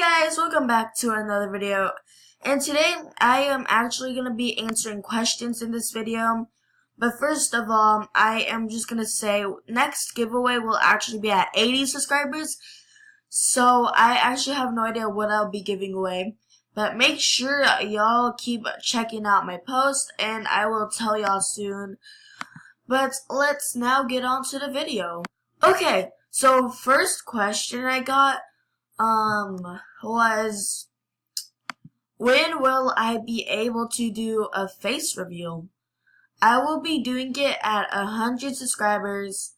Guys, welcome back to another video, and today I am actually going to be answering questions in this video. But first of all, I am just going to say next giveaway will actually be at 80 subscribers, so I actually have no idea what I'll be giving away. But make sure y'all keep checking out my post, and I will tell y'all soon. But let's now get on to the video. Okay, so first question I got was, when will I be able to do a face reveal? I will be doing it at 100 subscribers,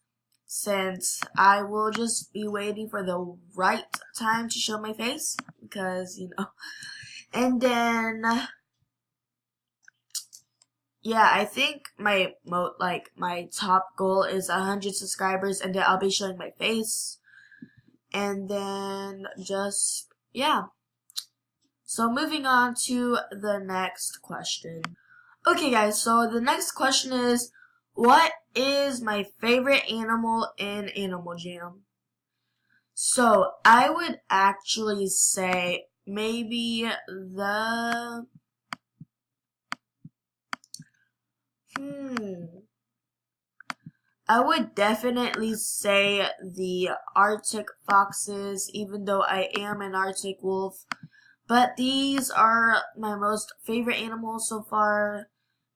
since I will just be waiting for the right time to show my face, because, and then, yeah, I think my top goal is 100 subscribers, and then I'll be showing my face. And then yeah. So moving on to the next question. Okay guys, so the next question is, what is my favorite animal in Animal Jam? So I would actually say maybe I would definitely say the Arctic foxes, even though I am an Arctic wolf. But these are my most favorite animals so far,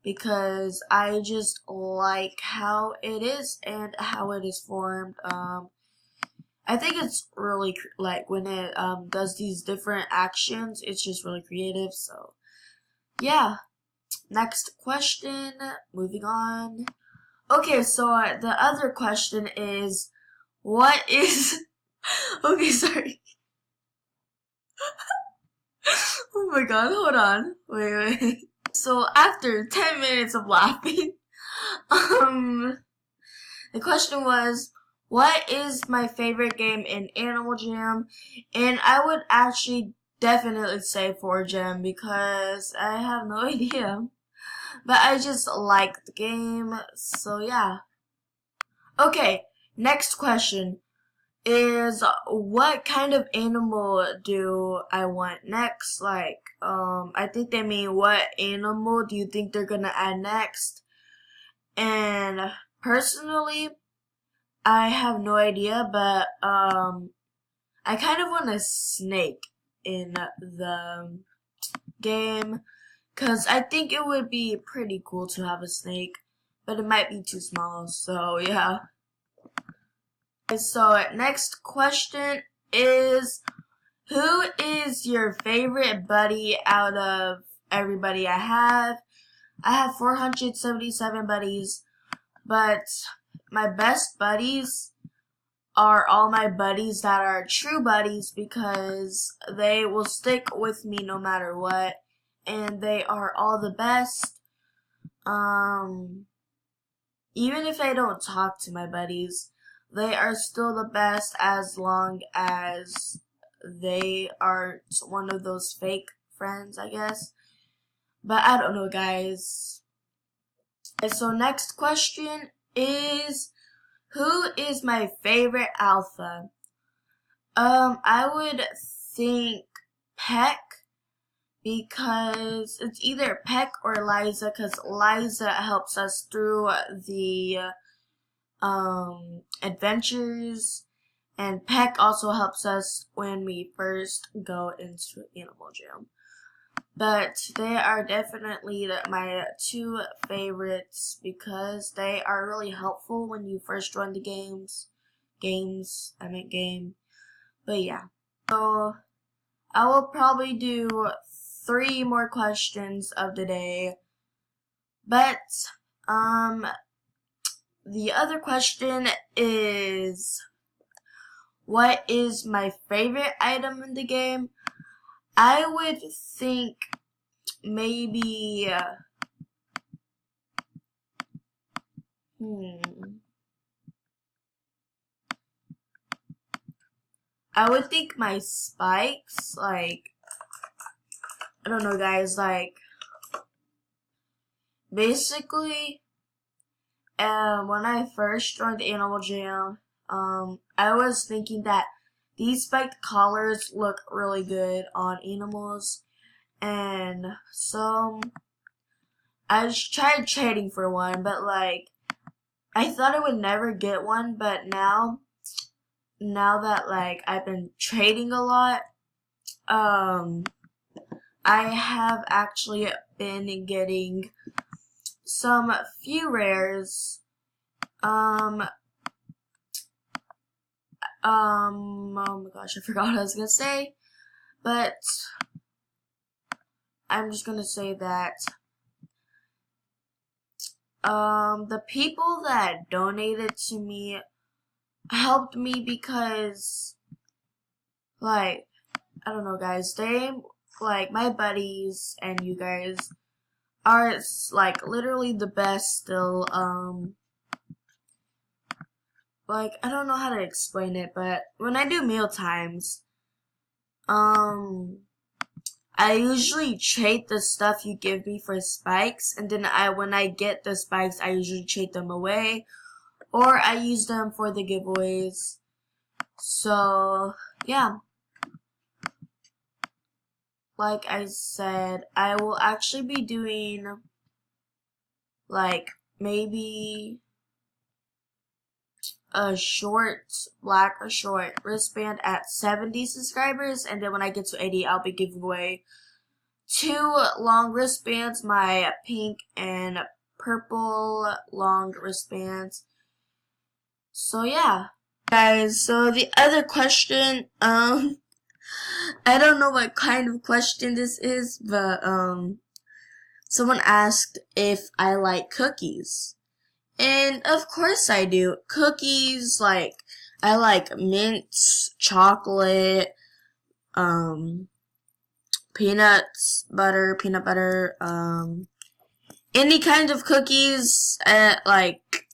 because I just like how it is and how it is formed. I think it's really, when it does these different actions, it's just really creative. So, yeah. Next question, moving on. Okay, so the other question is, what is... Okay, sorry. Oh my god, hold on. Wait. So after 10 minutes of laughing, the question was, what is my favorite game in Animal Jam? And I would actually definitely say 4Gem, because I have no idea. But I just like the game, so yeah. Okay, next question is, what kind of animal do I want next? I think they mean, what animal do you think they're gonna add next? And personally, I have no idea, but I kind of want a snake in the game, because I think it would be pretty cool to have a snake, but it might be too small, so yeah. So next question is, who is your favorite buddy out of everybody I have? I have 477 buddies, but my best buddies are all my buddies that are true buddies, because they will stick with me no matter what, and they are all the best. Even if I don't talk to my buddies, they are still the best, as long as they aren't one of those fake friends, I guess. But I don't know, guys. So next question is, who is my favorite alpha? I would think Peck, because it's either Peck or Liza, because Liza helps us through the adventures, and Peck also helps us when we first go into Animal Jam. But they are definitely my two favorites, because they are really helpful when you first join the game. But yeah. So I will probably do 3 more questions of the day. But the other question is, what is my favorite item in the game? I would think maybe, I would think my spikes, I don't know, guys, basically, when I first joined the Animal Jam, I was thinking that these spiked collars look really good on animals. And so I tried trading for one, but like I thought I would never get one, but now that like I've been trading a lot, I have actually been getting some few rares. Oh my gosh, I forgot what I was gonna say, but I'm just gonna say that the people that donated to me helped me because, like, I don't know, guys, they, like, my buddies and you guys are, like, literally the best still. Like, I don't know how to explain it, but when I do meal times, I usually trade the stuff you give me for spikes, and then when I get the spikes, I usually trade them away, or I use them for the giveaways. So, yeah. Like I said, I will actually be doing, like, maybe a short wristband at 70 subscribers, and then when I get to 80, I'll be giving away 2 long wristbands, my pink and purple long wristbands. So yeah, guys, so the other question, I don't know what kind of question this is, but someone asked if I like cookies. And of course I do. Cookies, like, I like mints, chocolate, peanut butter, any kind of cookies, like,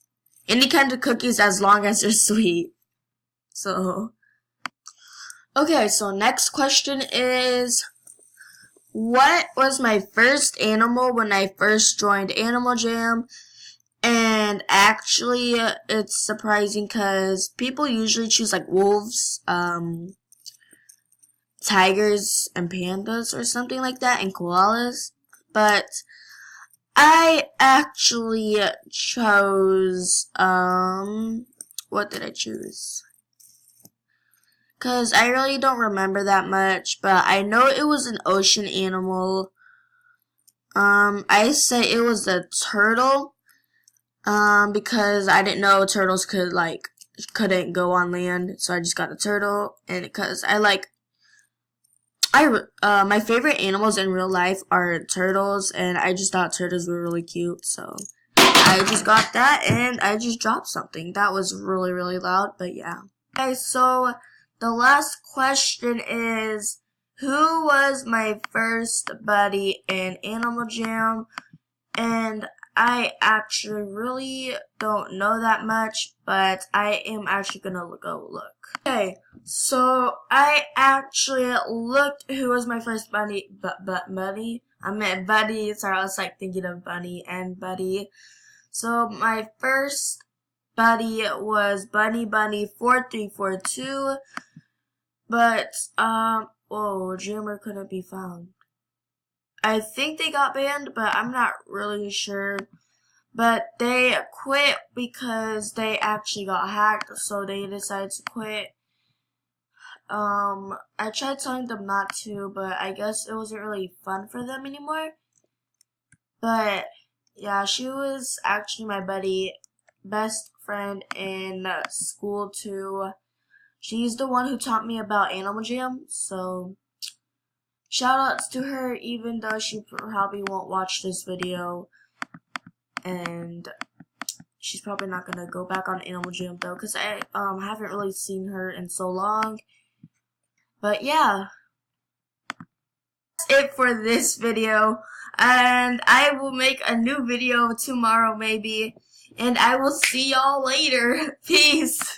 any kind of cookies as long as they're sweet. So, okay, so next question is, what was my first animal when I first joined Animal Jam? And actually, it's surprising because people usually choose like wolves, tigers, and pandas or something like that, and koalas. But I actually chose, what did I choose? Because I really don't remember that much, but I know it was an ocean animal. I say it was a turtle. Because I didn't know turtles couldn't go on land, so I just got a turtle, and because my favorite animals in real life are turtles, and I just thought turtles were really cute, so I just got that, and I just dropped something. That was really, really loud, but yeah. Okay, so the last question is, who was my first buddy in Animal Jam? And I actually really don't know that much, but I am actually gonna go look. Okay, so I actually looked who was my first buddy, buddy. I meant buddy, sorry, I was like thinking of bunny and buddy. So my first buddy was Bunny4342, but, Jammer couldn't be found. I think they got banned, but I'm not really sure. But they quit because they actually got hacked, so they decided to quit. I tried telling them not to, but I guess it wasn't really fun for them anymore. But yeah, she was actually my best friend in school too. She's the one who taught me about Animal Jam, so shoutouts to her, even though she probably won't watch this video. And she's probably not gonna go back on Animal Jam though, because I haven't really seen her in so long. But yeah, that's it for this video, and I will make a new video tomorrow maybe, and I will see y'all later. Peace.